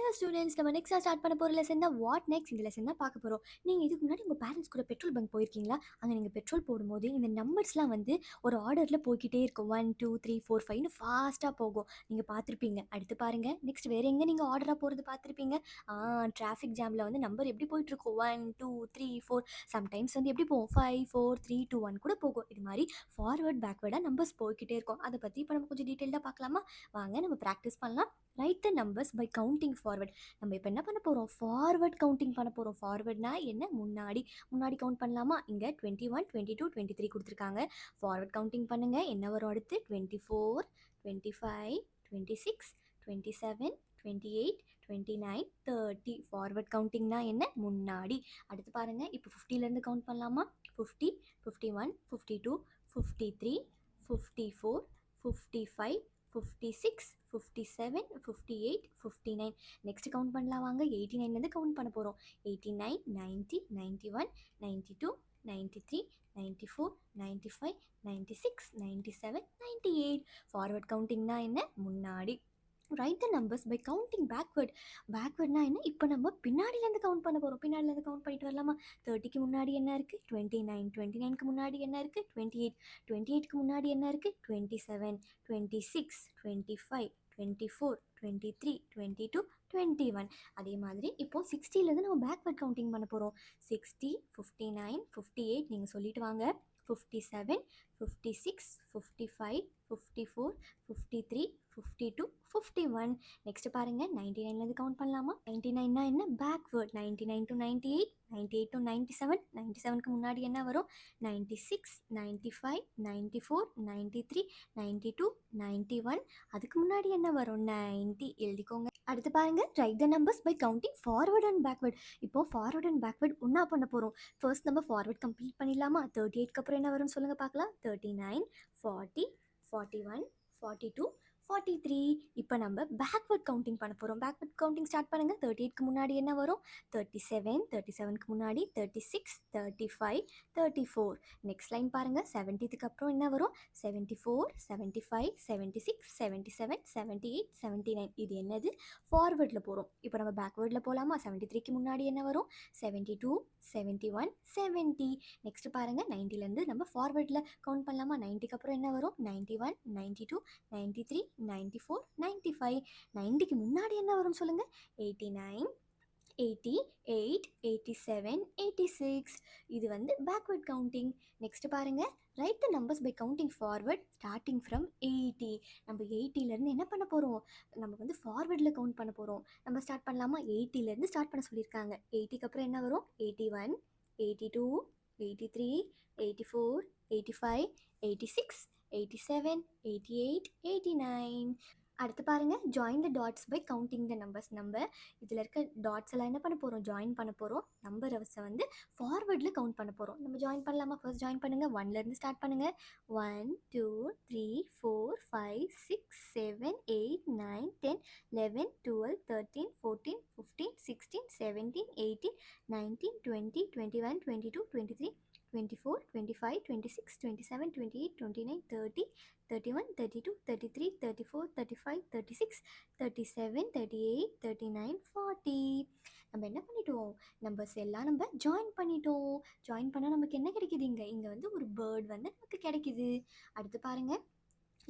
Hello students, நம்ம நெக்ஸ்ட்டாக start பண்ண போகிற லெசன் தான் வாட் நெக்ஸ்ட். இந்த லெசன் தான் பார்க்க போகிறோம். நீங்கள் இதுக்கு முன்னாடி உங்கள் பேரண்ட்ஸ் கூட பெட்ரோல் பங்க் போயிருக்கீங்களா? அங்கே நீங்கள் பெட்ரோல் போடும்போது இந்த நம்பர்ஸ்லாம் வந்து ஒரு ஆர்டரில் போய்கிட்டே இருக்கும். 1 2 3 4 5ன்னு ஃபாஸ்ட்டாக போகும். நீங்கள் பார்த்துருப்பீங்க. அடுத்து பாருங்கள், நெக்ஸ்ட் வேறு எங்கே நீங்கள் ஆர்டராக போகிறது பார்த்துருப்பீங்க. டிராஃபிக் ஜாமில் வந்து நம்பர் எப்படி போயிட்டுருக்கும், 1 2 3 4. சம்டைம்ஸ் வந்து எப்படி போகும், 5 4 3 2 1 கூட போகும். இது மாதிரி ஃபார்வர்ட் பேக்வேர்டாக நம்பர்ஸ் போய்கிட்டே இருக்கும். அதை பற்றி இப்போ நம்ம கொஞ்சம் டீட்டெயில்டாக பார்க்கலாமா? வாங்க நம்ம ப்ராக்டிஸ் பண்ணலாம். Write the numbers by counting forward. நம்ம இப்போ என்ன பண்ண போகிறோம், ஃபார்வர்ட் கவுண்டிங் பண்ண போகிறோம். ஃபார்வர்ட்னா என்ன, முன்னாடி முன்னாடி கவுண்ட் பண்ணலாமா? இங்கே 21 22 23 கொடுத்துருக்காங்க. ஃபார்வர்ட் கவுண்டிங் பண்ணுங்கள். என்ன வரும் அடுத்து, 24 25 26 27 28 29 30. ஃபார்வர்ட் கவுண்டிங்னா என்ன, முன்னாடி. அடுத்து பாருங்கள், இப்போ 50லேருந்து கவுண்ட் பண்ணலாமா? 50 51 52 53 54 55 56 57 58 59. நெக்ஸ்ட் கவுண்ட் பண்ணலாம் வாங்க. 89லேருந்து கவுண்ட் பண்ண போகிறோம். 89 90 91 92 93 94 95 96 97 98. ஃபார்வர்ட் கவுண்டிங்னா என்ன, முன்னாடி. Write the numbers by counting backward. பேக்வேர்ட்னா என்ன, இப்போ நம்ம பின்னாடிலேருந்து கவுண்ட் பண்ண போகிறோம். பின்னாடிலேருந்து கவுண்ட் பண்ணிட்டு வரலாமா? 30க்கு முன்னாடி என்ன இருக்குது, 29. 29க்கு முன்னாடி என்ன இருக்குது, 28. 28க்கு முன்னாடி என்ன இருக்குது, 27 26 25 24 23 22 21. அதே மாதிரி இப்போ 60லேருந்து நம்ம பேக்வேர்ட் கவுண்டிங் பண்ண போகிறோம். 60 59 58 நீங்கள் சொல்லிட்டு வாங்க. 57 56 55 54 53 52 51. நெக்ஸ்ட் பாருங்க, 99லேருந்து கவுண்ட் பண்ணலாமா? 99னா என்ன, பேக்வேர்ட். 99 to 98 98 to 97. 97க்கு முன்னாடி என்ன வரும், 96 95 94 93 92 91. அதுக்கு முன்னாடி என்ன வரும், 90. எழுதிக்கோங்க. அடுத்து பாருங்க, write the numbers by counting forward and backward. இப்போ ஃபார்வர்ட் அண்ட் பேக்வேர்ட் ஒன்றா பண்ண போகிறோம். ஃபர்ஸ்ட் நம்ம ஃபார்வர்ட் கம்ப்ளீட் பண்ணிடலாமா? 38க்கு அப்புறம் என்ன வரும்னு சொல்லுங்கள் பார்க்கலாம். 39 40 41 42 43. இப்போ நம்ம பேக்வர்ட் கவுண்டிங் பண்ண போகிறோம். பேக்வர்ட் கவுண்டிங் ஸ்டார்ட் பண்ணுங்கள். 38க்கு முன்னாடி என்ன வரும், 37. 37க்கு முன்னாடி 36 35 34. நெக்ஸ்ட் லைன் பாருங்கள். 70க்கு அப்புறம் என்ன வரும், 74 75 76 77 78 79. இது என்னது, ஃபார்வர்டில் போகிறோம். இப்போ நம்ம பேக்வேர்டில் போகலாமா? 73க்கு முன்னாடி என்ன வரும், 72 71 70. நெக்ஸ்ட் பாருங்கள், 90லேருந்து நம்ம ஃபார்வர்டில் கவுண்ட் பண்ணலாமா? 90க்கு அப்புறம் என்ன வரும், 91 92 93 94 95. 90க்கு முன்னாடி என்ன வரும்னு சொல்லுங்கள், 89 88 87 86. இது வந்து பேக்வர்ட் கவுண்டிங். நெக்ஸ்ட் பாருங்க, write the numbers by counting forward starting from 80. நம்ம 80லேருந்து என்ன பண்ண போகிறோம், நம்ம வந்து ஃபார்வர்டில் கவுண்ட் பண்ண போகிறோம். நம்ம ஸ்டார்ட் பண்ணலாமா? 80லேருந்து ஸ்டார்ட் பண்ண சொல்லியிருக்காங்க. 80க்கு அப்புறம் என்ன வரும், 81 82 83 84 85 86 87 88 89. அடுத்து பாருங்கள், join the dots by counting the numbers. நம்ம இதில் இருக்க டாட்ஸ் எல்லாம் என்ன பண்ண போகிறோம், ஜாயின் பண்ண போகிறோம். நம்பரை வந்து ஃபார்வர்டில் கவுண்ட் பண்ண போகிறோம். நம்ம ஜாயின் பண்ணலாமா? ஃபர்ஸ்ட் ஜாயின் பண்ணுங்கள். 1லேருந்து ஸ்டார்ட் பண்ணுங்கள். 1 2 3 4 5 6 7 8 9 10 11 12 13 14 15 16 17 18 19 20 21 22 23 24 25 26 27 28 29 30 31 32 33 34 35 36 37 38 39 40. நம்ம என்ன பண்ணிட்டோம், நம்பர்ஸ் எல்லாம் நம்ம ஜாயின் பண்ணிட்டோம். ஜாயின் பண்ணால் நமக்கு என்ன கிடைக்குது, இங்கே வந்து ஒரு பேர்ட் வந்து நமக்கு கிடைக்குது. அடுத்து பாருங்கள்,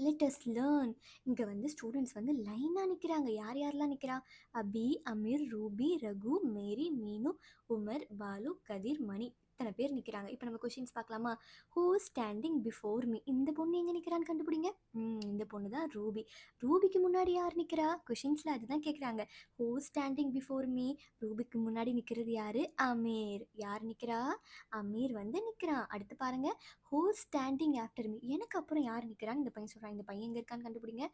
லெட் அஸ் லேர்ன். இங்கே வந்து ஸ்டூடெண்ட்ஸ் வந்து லைனாக நிற்கிறாங்க. யார் யாரெல்லாம் நிற்கிறா, அபி அமீர் ரூபி ரகு மேரி மீனு உமர் பாலு கதிர் மணி. இத்தனை பேர் நிற்கிறாங்க. இப்போ நம்ம கொஷின்ஸ் பார்க்கலாமா? Who standing before me. இந்த பொண்ணு எங்கே நிற்கிறான்னு கண்டுபிடிங்க. இந்த பொண்ணு தான் ரூபி. ரூபிக்கு முன்னாடி யார் நிற்கிறா, கொஷின்ஸில் அதுதான் கேட்குறாங்க. Who standing before me. ரூபிக்கு முன்னாடி நிற்கிறது யார், அமீர். யார் நிற்கிறா, அமீர் வந்து நிற்கிறான். அடுத்து பாருங்கள், ஹூ ஸ்டாண்டிங் ஆஃப்டர் மீ. எனக்கு அப்புறம் யார் நிற்கிறான்னு இந்த பையன் சொல்கிறான். இந்த பையன் எங்கே இருக்கான்னு கண்டுபிடிங்க.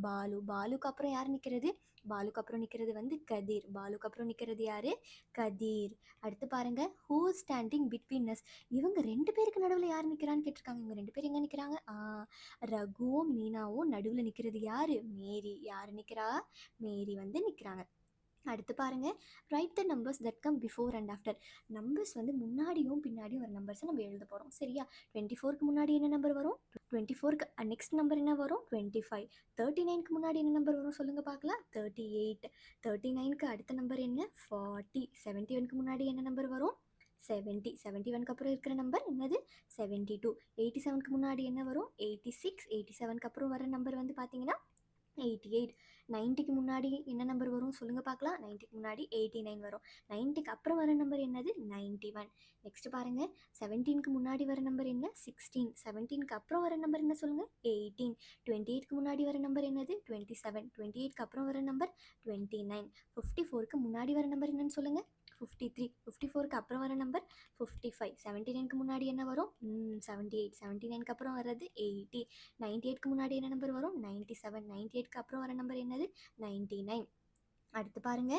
பாலு. பாலுக்கு அப்புறம் யார் நிற்கிறது, பாலுக்கு அப்புறம் நிற்கிறது வந்து கதிர். பாலுக்கு அப்புறம் நிற்கிறது யார், கதிர். அடுத்து பாருங்கள், ஹூ ஸ்டாண்டிங் பிட்வீன் அஸ். இவங்க 2 பேருக்கு நடுவில் யார் நிற்கிறான்னு கேட்டிருக்காங்க. இவங்க 2 பேர் எங்கே நிற்கிறாங்க, ரகுவும் மீனாவும் நடுவில் நிற்கிறது யார், மேரி. யார் நிற்கிறா, மேரி வந்து நிற்கிறாங்க. அடுத்து பாருங்க, write the numbers that come before and after. Numbers வந்து முன்னாடியும் பின்னாடியும் ஒரு நம்பர்ஸை நம்ம எழுத போகிறோம், சரியா? 24க்கு முன்னாடி என்ன நம்பர் வரும்? 24க்கு நெக்ஸ்ட் நம்பர் என்ன வரும்? 25. 39க்கு முன்னாடி என்ன நம்பர் வரும் சொல்லுங்க பார்க்கலாம்? 38. 39க்கு அடுத்த நம்பர் என்ன? 40. 71க்கு முன்னாடி என்ன நம்பர் வரும்? 70. 71க்கு அப்புறம் இருக்கிற நம்பர் என்னது? 72. 87க்கு முன்னாடி என்ன வரும்? 86. 87க்கு அப்புறம் வர நம்பர் வந்து பார்த்தீங்கன்னா 88. 90க்கு முன்னாடி என்ன நம்பர் வரும் சொல்லுங்கள் பார்க்கலாம்? 90க்கு முன்னாடி 89 வரும். 90க்கு அப்புறம் வர நம்பர் என்னது? 91. நெக்ஸ்ட் பாருங்கள், 17க்கு முன்னாடி வர நம்பர் என்ன? 16. 17க்கு அப்புறம் வர நம்பர் என்ன சொல்லுங்கள்? 18. 28க்கு முன்னாடி வர நம்பர் என்னது? 27. 28க்கு அப்புறம் வர நம்பர் 29. 54க்கு முன்னாடி வர நம்பர் என்னன்னு சொல்லுங்கள்? 53. 54க்கு அப்புறம் வர நம்பர் 55. 79க்கு முன்னாடி என்ன வரும்? 78. 79க்கு அப்புறம் வர்றது 80. 98க்கு முன்னாடி என்ன நம்பர் வரும்? 97. 98க்கு அப்புறம் வர நம்பர் என்னது? 99. அடுத்து பாருங்க,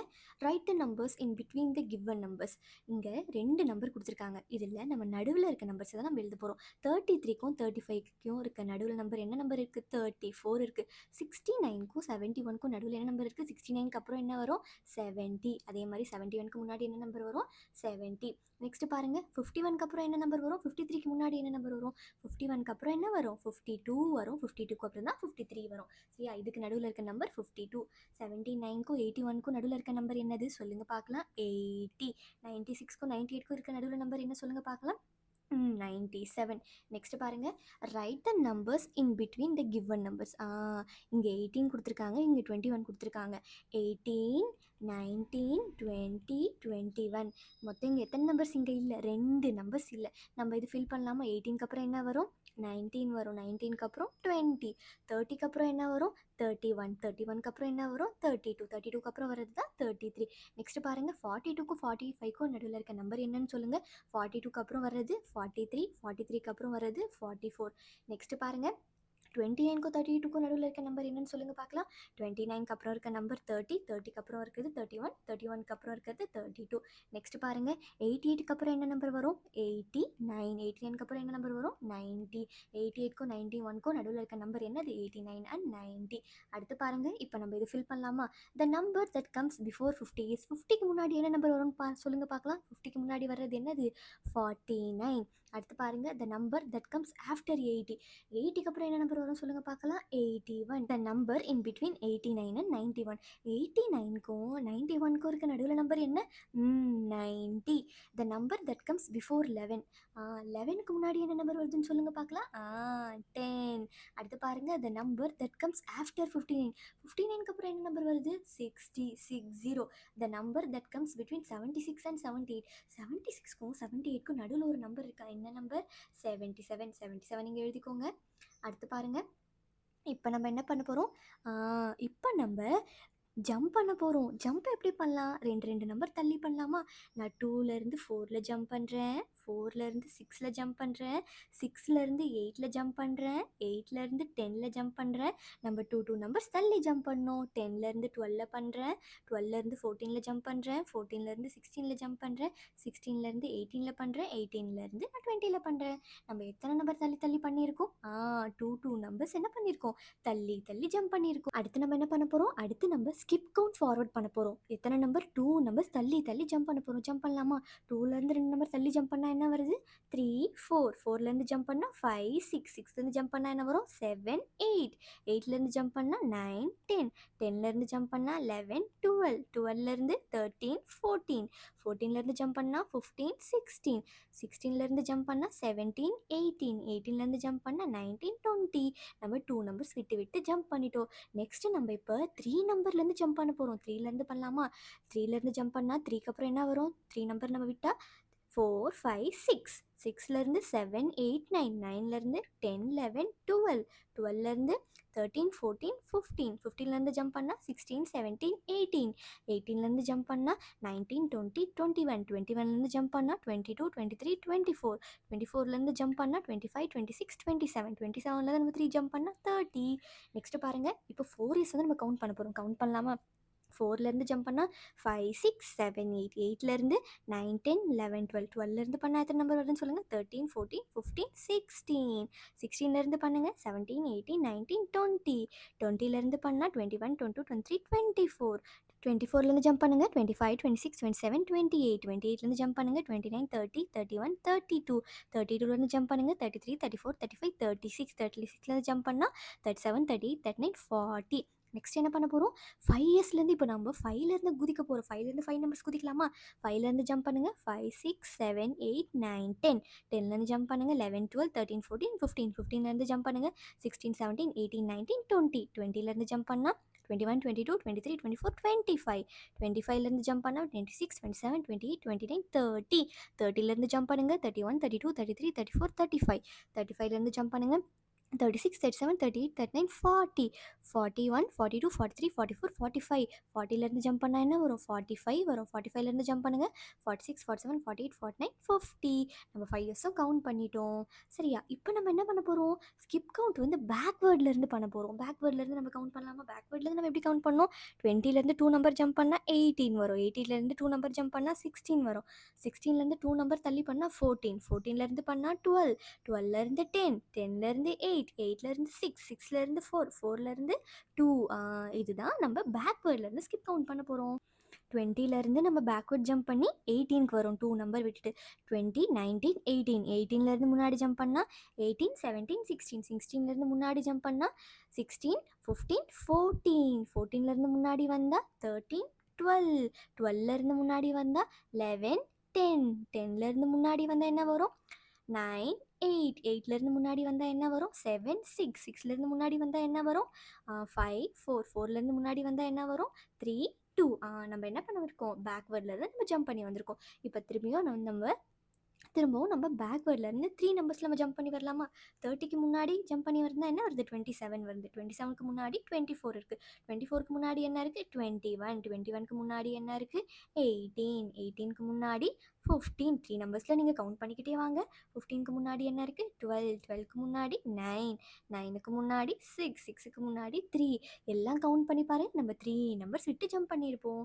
write the numbers in between the given numbers. இங்கே 2 நம்பர் கொடுத்துருக்காங்க. இதில் நம்ம நடுவில் இருக்க நம்பர்ஸ் தான் நம்ம எழுத போகிறோம். 33க்கும் 35க்கும் இருக்க நடுவில் நம்பர் என்ன நம்பர் இருக்குது? 34 இருக்குது. 69க்கும் 71க்கும் நடுவில் என்ன நம்பர் இருக்குது? 69க்கு அப்புறம் என்ன வரும்? 70. அதே மாதிரி 71க்கு முன்னாடி என்ன நம்பர் வரும்? 70. நெக்ஸ்ட் பாருங்க, 51க்கு அப்புறம் என்ன நம்பர் வரும்? 53க்கு முன்னாடி என்ன நம்பர் வரும்? 51க்கு அப்புறம் என்ன வரும்? 52 வரும். 52க்கு அப்புறம் தான் 53 வரும், சரியா? இதுக்கு நடுவில் இருக்க நம்பர் 52. 79க்கும் 81க்கும் நடுவில் இருக்க நம்பர் என்னது சொல்லுங்கள் பார்க்கலாம்? 80. 96க்கும் 98க்கும் இருக்க நடுவில் நம்பர் என்ன சொல்லுங்கள் பார்க்கலாம்? 97. நெக்ஸ்ட் பாருங்க, write the numbers in between the given numbers. இங்கே 18 கொடுத்துருக்காங்க, இங்கே 21 கொடுத்துருக்காங்க. 18, 19, 20, 21. மொத்தம் இங்கே எத்தனை நம்பர்ஸ் இங்கே இல்லை? 2 நம்பர்ஸ் இல்லை. நம்ம இது ஃபில் பண்ணலாமா? 18க்கு அப்புறம் என்ன வரும்? 19 வரும். 19க்கு அப்புறம் 20. 30க்கு அப்புறம் என்ன வரும்? 31. 31க்கு அப்புறம் என்ன வரும்? 32. 32க்கு அப்புறம் வர்றது தான் 33. நெக்ஸ்ட் பாருங்கள், 42க்கும் 45க்கும் நடுவில் இருக்க நம்பர் என்னன்னு சொல்லுங்கள்? 42க்கு அப்புறம் வர்றது 43. 43க்கு அப்புறம் வர்றது 44. நெக்ஸ்ட் பாருங்கள், 29க்கும் 32க்கும் நடுவில் இருக்க நம்பர் என்னன்னு சொல்லுங்கள் பார்க்கலாம்? 29க்கு அப்புறம் இருக்க நம்பர் 30. 30க்கு அப்புறம் இருக்கிறது 31. 31க்கு அப்புறம் இருக்கிறது 32. நெக்ஸ்ட் பாருங்கள், 88க்கு அப்புறம் என்ன நம்பர் வரும்? 89. 89க்கு அப்புறம் என்ன நம்பர் வரும்? 90. 88க்கும் 91க்கும் நடுவில் இருக்க நம்பர் என்னது? 89 and 90. அடுத்து பாருங்கள், இப்போ நம்ம இது ஃபில் பண்ணலாமா? The number that comes before 50 is. 50க்கு முன்னாடி என்ன நம்பர் வரும்னு சொல்லுங்கள் பார்க்கலாம்? 50க்கு முன்னாடி வர்றது என்னது? 49. அடுத்து பாருங்கள், த நம்பர் தட் கம்ஸ் ஆஃப்டர் 80. 80க்கு அப்புறம் என்ன நம்பர் வரும் சொல்லுங்கள் பார்க்கலாம்? 81. The number in between 89 and 91. 89க்கும் 91க்கும் இருக்க நடுவில் நம்பர் என்ன? 90. த நம்பர் தட் கம்ஸ் பிஃபோர் 11. 11க்கு முன்னாடி என்ன நம்பர் வருதுன்னு சொல்லுங்கள் பார்க்கலாம்? 10. அடுத்து பாருங்கள், த நம்பர் தட் கம்ஸ் ஆஃப்டர் 59. 59க்கு அப்புறம் என்ன நம்பர் வருது? 60. 60. த number that comes between 76 and 78. 76க்கும் 78க்கும் நடுவில் ஒரு நம்பர் இருக்கா? என்ன நம்பர்? 77. 77 இங்கே எழுதிக்கோங்க. அடுத்து பாருங்கள், இப்போ நம்ம என்ன பண்ண போகிறோம்? இப்போ நம்ம ஜம்ப் பண்ண போகிறோம். ஜம்ப் எப்படி பண்ணலாம்? 2 நம்பர் தள்ளி பண்ணலாமா? நான் 2லேருந்து 4ல் ஜம்ப் பண்ணுறேன், 4லேருந்து 6ல் ஜம்ப் பண்ணுறேன், 6லேருந்து 8ல் ஜம்ப் பண்ணுறேன், 8லேருந்து 10ல் ஜம்ப் பண்ணுறேன். நம்ம 2 நம்பர்ஸ் தள்ளி ஜம்ப் பண்ணோம். 10லேருந்து 12ல் பண்ணுறேன், 12லேருந்து 14ல் ஜம்ப் பண்ணுறேன், 14லேருந்து 16ல் ஜம்ப் பண்ணுறேன், 16லேருந்து 18ல் பண்ணுறேன், 18லேருந்து நான் 20ல் பண்ணுறேன். நம்ம எத்தனை நம்பர் தள்ளி தள்ளி பண்ணியிருக்கோம்? 2 நம்பர்ஸ் என்ன பண்ணியிருக்கோம்? தள்ளி தள்ளி ஜம்ப் பண்ணியிருக்கோம். அடுத்து நம்ம என்ன பண்ண போகிறோம்? அடுத்து நம்ம ஸ்கிப் கவுண்ட் ஃபார்வர்ட் பண்ண போகிறோம். எத்தனை நம்பர்? 2 நம்பர்ஸ் தள்ளி தள்ளி ஜம்ப் பண்ண போகிறோம். ஜம்ப் பண்ணலாமா? 2லேருந்து 2 நம்பர் தள்ளி ஜம்ப் பண்ணால் என்ன வருது? 3, 4. 4லேருந்து ஜம்ப் பண்ணால் 5, 6. 6லேருந்து ஜம்ப் பண்ணால் என்ன வரும்? 7, 8. 8லேருந்து ஜம்ப் பண்ணால் 9, 10. 10லேருந்து ஜம்ப் பண்ணால் 11, 12. 12லேருந்து 13, 14. 14லேருந்து ஜம்ப் பண்ணால் 15, 16. 16லேருந்து ஜம்ப் பண்ணால் 17, 18. 18லேருந்து ஜம்ப் பண்ணால் 19, 20. நம்ம 2 நம்பர்ஸ் விட்டு விட்டு ஜம்ப் பண்ணிட்டோம். நெக்ஸ்ட் நம்ம இப்போ 3 நம்பர்லேருந்து ஜம்ப் பண்ண போகிறோம். 3லேருந்து பண்ணலாமா? 3லேருந்து ஜம்ப் பண்ணால் 3க்கு அப்புறம் என்ன வரும்? 3 நம்பர் நம்ம விட்டால் 4, 5, 6. 6லேருந்து 7, 8, 9. 9லேருந்து 10, 11, 12. 12லேருந்து 13, 14, 15. 15லேருந்து ஜம்ப் பண்ணால் 16, 17, 18. 18லேருந்து ஜம்ப் பண்ணால் 19, 20, 21. 21லேருந்து ஜம்ப் பண்ணால் 22, 23, 24. 24லேருந்து ஜம்ப் பண்ணால் 25, 26, 27. 27லேருந்து நம்ம 3 ஜம்ப் பண்ணால் 30. நெக்ஸ்ட் பாருங்கள், இப்போ 4 இயர்ஸ் வந்து நம்ம கவுண்ட் பண்ண போகிறோம். கவுண்ட் பண்ணலாமா? 4லேருந்து ஜம்ப் பண்ணால் 5 6 7 8 8லேருந்து 9 10 11 12 12லேருந்து பண்ணால் எத்தனை நம்பர் வருதுன்னு சொல்லுங்கள். 13 14 15 16 16லேருந்து பண்ணுங்கள். 17 18 19 20 20லேருந்து பண்ணால் 21 22 23 24 24லேருந்து ஜம்ப் பண்ணுங்கள். 25 26 27 28 28லேருந்து ஜம்ப் பண்ணுங்கள். 29 30 31 32 32லேருந்து ஜம்ப் பண்ணுங்கள். 33 34 35 36 36லேருந்து ஜம்ப் பண்ணால் 37 38 39 40. நெக்ஸ்ட் என்ன பண்ண போகிறோம், 5 இயர்ஸ்லேருந்து இப்போ நம்ம 5லேருந்து குதிக்க போகிறோம். 5லேருந்து 5 நம்பர்ஸ் குதிக்கலாமா? 5லேருந்து ஜம்ப் பண்ணுங்கள். 5 6 7 8 9 10 10லேருந்து ஜம்ப் பண்ணுங்கள். 11 12 13 14 15 15லேருந்து ஜம்ப் பண்ணுங்கள். 16 17 18 19 20 20லேருந்து ஜம்ப் பண்ணால் 21 22 23 24 25 25லேருந்து ஜம்ப் பண்ணால் 26 27 28 29 30 30லேருந்து ஜம்ப் பண்ணுங்கள். 31 32 33 34 35 35லேருந்து ஜம்ப் பண்ணுங்கள். 36 37 38 39 40 41 42 43 44 45 40லேருந்து ஜம்ப் பண்ணால் என்ன வரும், 45 வரும். 45லேருந்து ஜம்ப் பண்ணுங்கள். 46 47 48 49 50. நம்ம 5 இயர்ஸும் கவுண்ட் பண்ணிட்டோம். சரியா, இப்போ நம்ம என்ன பண்ண போகிறோம், ஸ்கிப் கவுண்ட் வந்து பேக்வேர்ட்லேருந்து பண்ண போகிறோம். பேக்வேர்ட்லேருந்து நம்ம கவுண்ட் பண்ணலாமா? பேக்வேர்ட்லேருந்து நம்ம எப்படி கவுண்ட் பண்ணோம், 20லேருந்து 2 நம்பர் ஜம்ப் பண்ணால் 18 வரும். 18லேருந்து 2 நம்பர் ஜம்ப் பண்ணால் 16 வரும். 16லேருந்து 2 நம்பர் தள்ளி பண்ணால் 14. 14லேருந்து பண்ணால் 12. 12லேருந்து 10. 10லேருந்து 8. 8லேருந்து 6. 6லேருந்து 4. 4லேருந்து 2. இதுதான் நம்ம பேக்வேர்ட்லேருந்து ஸ்கிப் கவுண்ட் பண்ண போகிறோம். 20லேருந்து நம்ம பேக்வேர்ட் ஜம்ப் பண்ணி 18க்கு வரும், 2 நம்பர் விட்டுட்டு. 20 19 18. 18லேருந்து முன்னாடி ஜம்ப் பண்ணால் 18 17 16. 16லேருந்து முன்னாடி ஜம்ப் பண்ணால் 16 15 14. 14லேருந்து முன்னாடி வந்தால் 13 12. 12லேருந்து முன்னாடி வந்தால் 11 10. 10லேருந்து முன்னாடி வந்தால் என்ன வரும், 9 8. 8லேருந்து முன்னாடி வந்தால் என்ன வரும், 7 6. 6லேருந்து முன்னாடி வந்தால் என்ன வரும், 5 4. 4லேருந்து முன்னாடி வந்தால் என்ன வரும், 3 2. நம்ம என்ன பண்ணிருக்கோம், பேக்வேர்ட்லேருந்து நம்ம ஜம்ப் பண்ணி வந்திருக்கோம். இப்போ திரும்பவும் நம்ம பேக்வேர்ட்லேருந்து 3 நம்பர்ஸில் நம்ம ஜம்ப் பண்ணி வரலாமா? 30க்கு முன்னாடி ஜம்ப் பண்ணி வருதுன்னா என்ன வருது, 27 வருது. 27க்கு முன்னாடி 24 இருக்குது. 24க்கு முன்னாடி என்ன இருக்குது, 21. 21க்கு முன்னாடி என்ன இருக்குது, 18. 18க்கு முன்னாடி 15. 3 நம்பர்ஸில் நீங்கள் கவுண்ட் பண்ணிக்கிட்டே வாங்க. 15க்கு முன்னாடி என்ன இருக்குது, 12. 12க்கு முன்னாடி 9. 9க்கு முன்னாடி 6. 6க்கு முன்னாடி 3. எல்லாம் கவுண்ட் பண்ணி பாருங்கள். நம்ம 3 நம்பர்ஸ் விட்டு ஜம்ப் பண்ணியிருப்போம்.